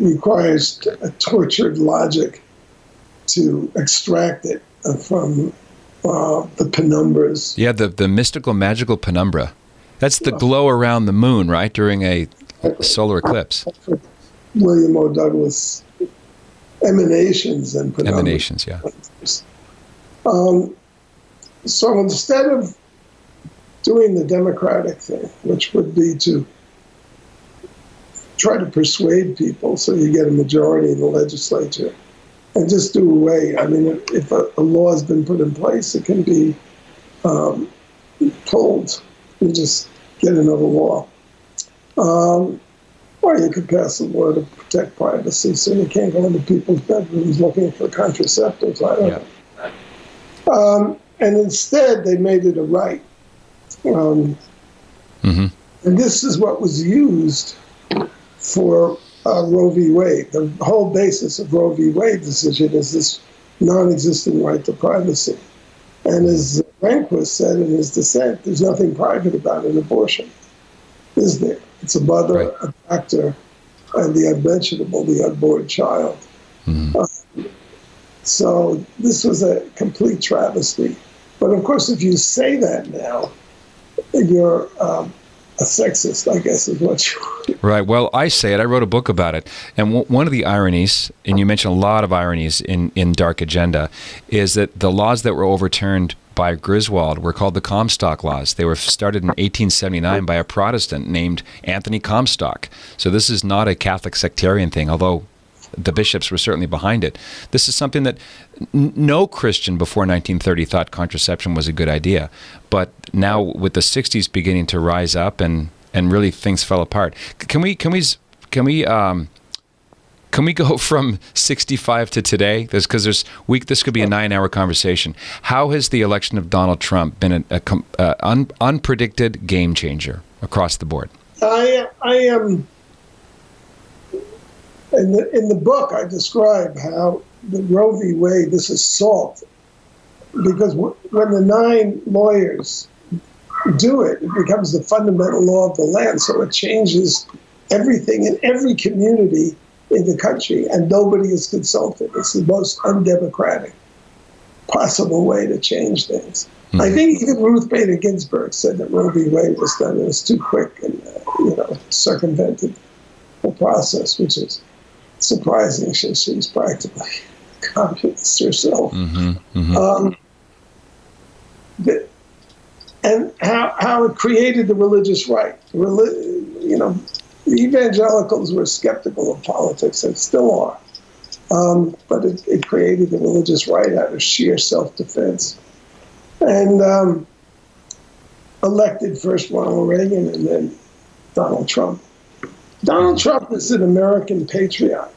requires a tortured logic to extract it from the penumbras. Yeah, the mystical, magical penumbra. That's the glow around the moon, right, during a solar eclipse. William O. Douglas emanations and penumbras. Emanations, yeah. So instead of doing the democratic thing, which would be to try to persuade people so you get a majority in the legislature, and just do away. I mean, if a law has been put in place, it can be told, you just get another law. Or you could pass a law to protect privacy, so you can't go into people's bedrooms looking for contraceptives. I don't know. And instead, they made it a right. And this is what was used for Roe v. Wade. The whole basis of Roe v. Wade decision is this non-existent right to privacy. And as Rehnquist said in his dissent, there's nothing private about an abortion, is there? It's a mother, a doctor, and the unmentionable, the unborn child. So this was a complete travesty. But of course, if you say that now, you're a sexist, I guess, is what you... Right. Well, I say it. I wrote a book about it. And one of the ironies, and you mentioned a lot of ironies in Dark Agenda, is that the laws that were overturned by Griswold were called the Comstock Laws. They were started in 1879 by a Protestant named Anthony Comstock. So this is not a Catholic sectarian thing, although the bishops were certainly behind it. This is something that no Christian before 1930 thought contraception was a good idea. But now with the 60s beginning to rise up and really things fell apart. Can we go from 65 to today? This could be a 9-hour conversation. How has the election of Donald Trump been an unpredicted game changer across the board? I am. In the book, I describe how the Roe v. Wade, this assault, because when the 9 lawyers do it, it becomes the fundamental law of the land. So it changes everything in every community in the country, and nobody is consulted. It's the most undemocratic possible way to change things. I think even Ruth Bader Ginsburg said that Roe v. Wade was done. It was too quick and circumvented the process, which is surprising since she's practically a communist herself. And how it created the religious right. The evangelicals were skeptical of politics and still are. But it created the religious right out of sheer self-defense. And elected first Ronald Reagan and then Donald Trump. Donald Trump is an American patriot.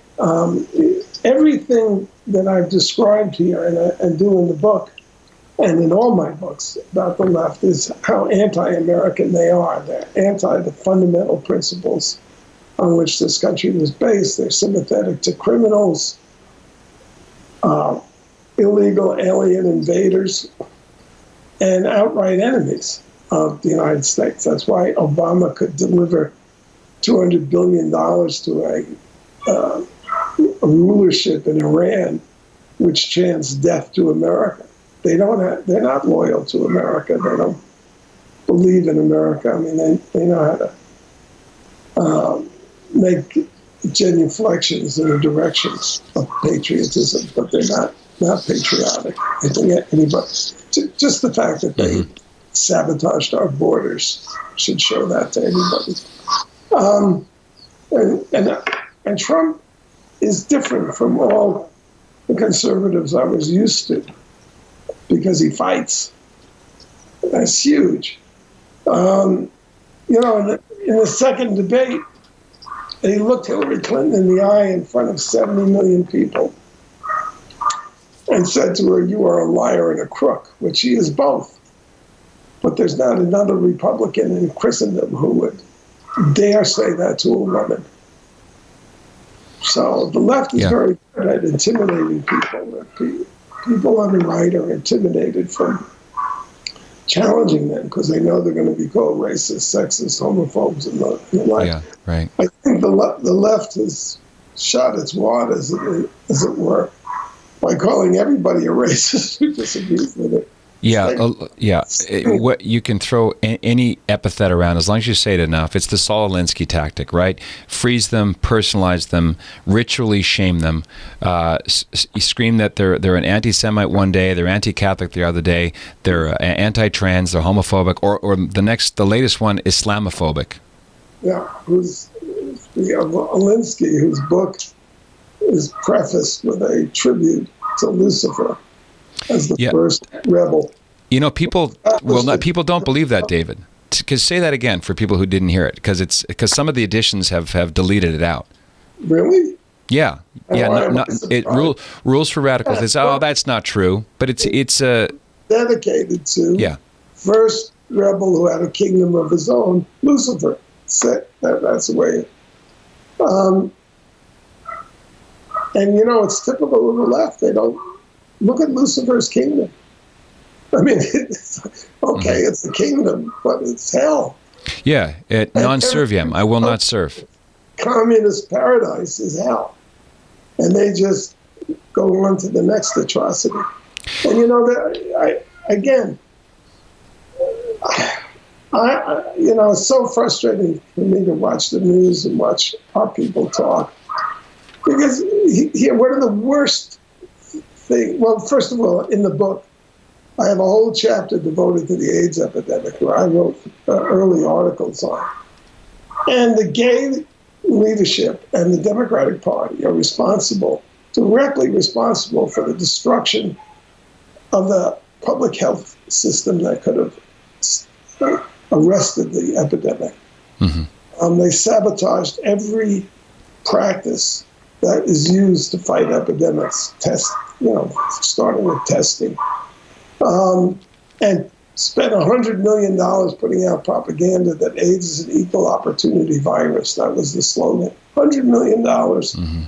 Everything that I've described here and do in the book and in all my books about the left is how anti-American they are. They're anti the fundamental principles on which this country was based. They're sympathetic to criminals, illegal alien invaders, and outright enemies of the United States. That's why Obama could deliver $200 billion to a rulership in Iran, which chants death to America. They're not loyal to America. They don't believe in America. I mean, they know how to make genuflections in the directions of patriotism, but they're not patriotic. I think anybody, just the fact that they sabotaged our borders should show that to anybody. And Trump is different from all the conservatives I was used to because he fights. That's huge. In the second debate, he looked Hillary Clinton in the eye in front of 70 million people and said to her, "You are a liar and a crook," which she is both. But there's not another Republican in Christendom who would dare say that to a woman. So the left is very good at intimidating people. People on the right are intimidated from challenging them because they know they're going to be called racist, sexist, homophobes, and the like. Yeah, right. I think the left has shot its wad, as it were, by calling everybody a racist who disagrees with it. What you can throw any epithet around as long as you say it enough. It's the Saul Alinsky tactic, right? Freeze them, personalize them, ritually shame them. Scream that they're an anti-Semite one day, they're anti-Catholic the other day, they're anti-trans, they're homophobic, or the latest one, Islamophobic. Yeah, Alinsky, whose book is prefaced with a tribute to Lucifer as the first rebel. People people don't believe that, David. Because say that again for people who didn't hear it, because some of the editions have deleted it out. Really? Yeah, rules for radicals. It's, that's not true, but it's dedicated to first rebel who had a kingdom of his own, Lucifer. That's the way. And it's typical of the left. They don't look at Lucifer's kingdom. I mean, it's a kingdom, but it's hell. Yeah, non serviam. I will not serve. Communist paradise is hell, and they just go on to the next atrocity. And it's so frustrating for me to watch the news and watch our people talk, because one of the worst things. Well, first of all, in the book, I have a whole chapter devoted to the AIDS epidemic, where I wrote early articles on. And the gay leadership and the Democratic Party are directly responsible for the destruction of the public health system that could have arrested the epidemic. Mm-hmm. They sabotaged every practice that is used to fight epidemics, starting with testing. And spent $100 million putting out propaganda that AIDS is an equal opportunity virus. That was the slogan. $100 million. Mm-hmm.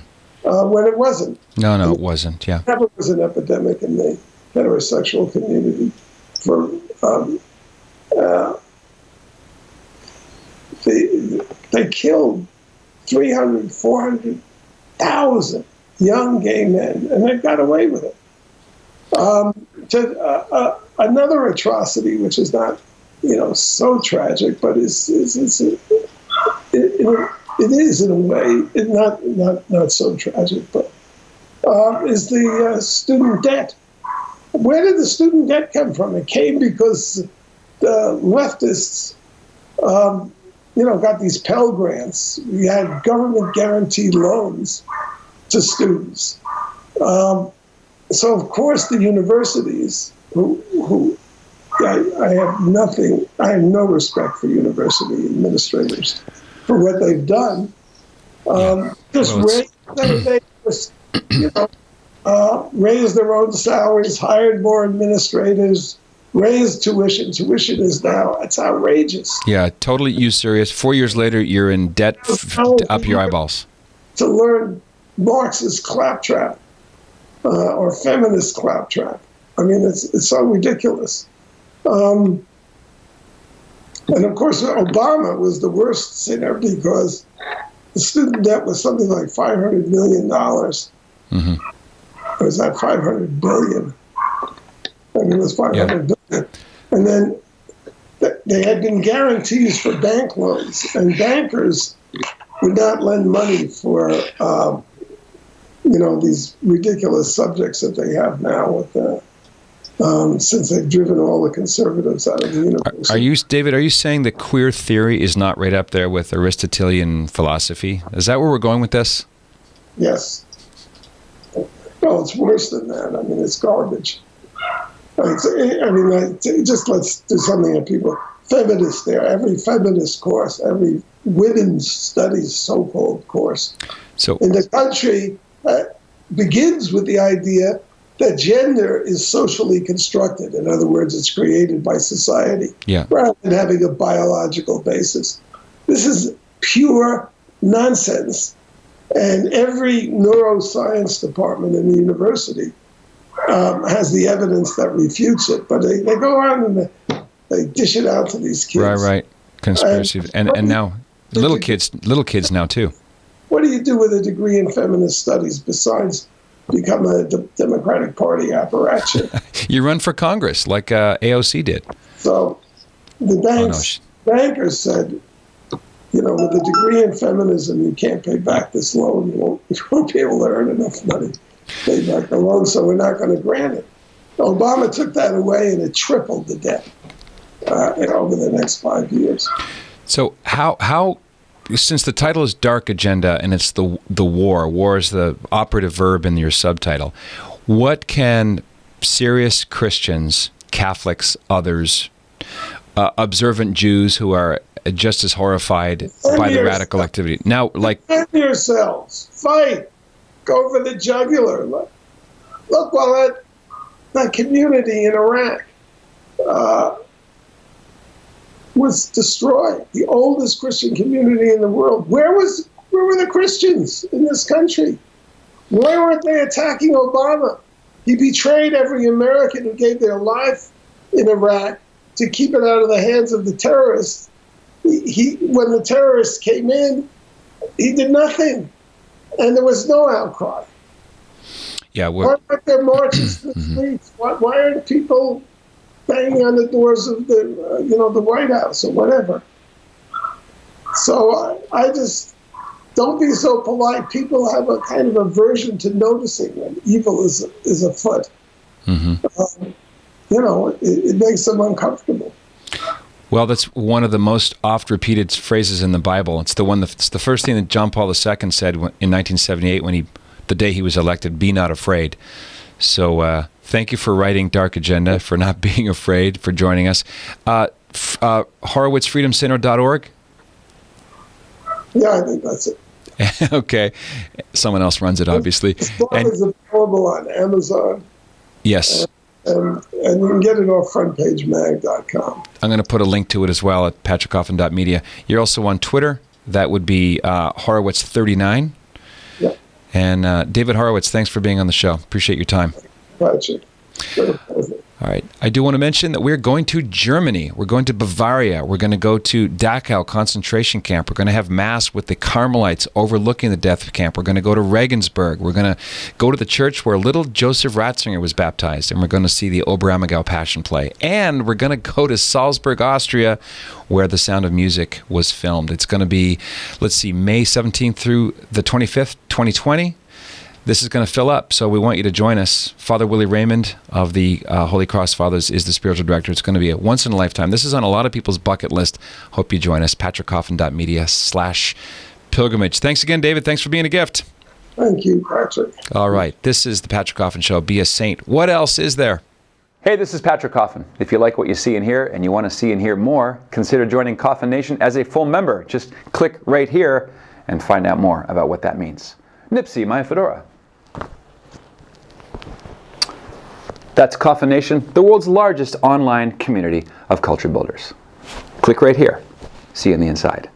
When it wasn't. No, it wasn't. Yeah. It never was an epidemic in the heterosexual community. They killed 300,000, 400,000 young gay men, and they got away with it. Another atrocity, which is not, so tragic, but it is in a way not so tragic, but is the student debt. Where did the student debt come from? It came because the leftists, got these Pell Grants. We had government guaranteed loans to students. So of course the universities, who I have no respect for university administrators for what they've done. Raised their own salaries, hired more administrators, raised tuition. Tuition is now, it's outrageous. Yeah, totally usurious. 4 years later, you're in debt up your eyeballs. To learn Marxist claptrap. Or feminist claptrap. I mean, it's so ridiculous. And of course, Obama was the worst sinner because the student debt was something like $500 million. Mm-hmm. Or was that 500 billion? I mean, it was 500 billion. And then they had been guarantees for bank loans, and bankers would not lend money for these ridiculous subjects that they have now with since they've driven all the conservatives out of the university. David, are you saying that queer theory is not right up there with Aristotelian philosophy? Is that where we're going with this? Yes. Well, it's worse than that. I mean, it's garbage. Just let's do something that people, feminists there, every feminist course, every women's studies so-called course in the country begins with the idea that gender is socially constructed. In other words, it's created by society rather than having a biological basis. This is pure nonsense. And every neuroscience department in the university has the evidence that refutes it. But they go on and they dish it out to these kids. Right. Conspiracy. And now little kids now too. What do you do with a degree in feminist studies besides become a Democratic Party apparatchik? You run for Congress like AOC did. So the bankers said, with a degree in feminism, you can't pay back this loan. You won't be able to earn enough money to pay back the loan, so we're not going to grant it. Obama took that away, and it tripled the debt over the next 5 years. So how since the title is Dark Agenda and it's the war is the operative verb in your subtitle, what can serious Christians Catholics, others, observant Jews who are just as horrified by the radical activity. Now, defend yourselves, fight, go for the jugular. Look while that community in Iraq was destroyed, the oldest Christian community in the world. Where were the Christians in this country? Why weren't they attacking Obama? He betrayed every American who gave their life in Iraq to keep it out of the hands of the terrorists. When the terrorists came in, he did nothing, and there was no outcry. Yeah, why aren't there marches in the streets? Why aren't people banging on the doors of the White House or whatever? So I just don't be so polite. People have a kind of aversion to noticing when evil is afoot. It makes them uncomfortable. Well, that's one of the most oft-repeated phrases in the Bible. It's the first thing that John Paul II said in 1978 the day he was elected, "Be not afraid." So thank you for writing Dark Agenda, for not being afraid, for joining us. HorowitzFreedomCenter.org? Yeah, I think that's it. Okay. Someone else runs it, obviously. This book is available on Amazon. Yes. And you can get it off frontpagemag.com. I'm going to put a link to it as well at patrickcoffin.media. You're also on Twitter. That would be Horowitz39. Yeah. And David Horowitz, thanks for being on the show. Appreciate your time. Patrick. All right. I do want to mention that we're going to Germany. We're going to Bavaria. We're going to go to Dachau concentration camp. We're going to have Mass with the Carmelites overlooking the death camp. We're going to go to Regensburg. We're going to go to the church where little Joseph Ratzinger was baptized, and we're going to see the Oberammergau Passion Play. And we're going to go to Salzburg, Austria, where The Sound of Music was filmed. It's going to be, May 17th through the 25th, 2020. This is going to fill up, so we want you to join us. Father Willie Raymond of the Holy Cross Fathers is the spiritual director. It's going to be a once-in-a-lifetime. This is on a lot of people's bucket list. Hope you join us. patrickcoffin.media/pilgrimage. Thanks again, David. Thanks for being a gift. Thank you, Patrick. All right. This is the Patrick Coffin Show. Be a saint. What else is there? Hey, this is Patrick Coffin. If you like what you see and hear and you want to see and hear more, consider joining Coffin Nation as a full member. Just click right here and find out more about what that means. Nipsey, my fedora. That's Coffin Nation, the world's largest online community of culture builders. Click right here. See you on the inside.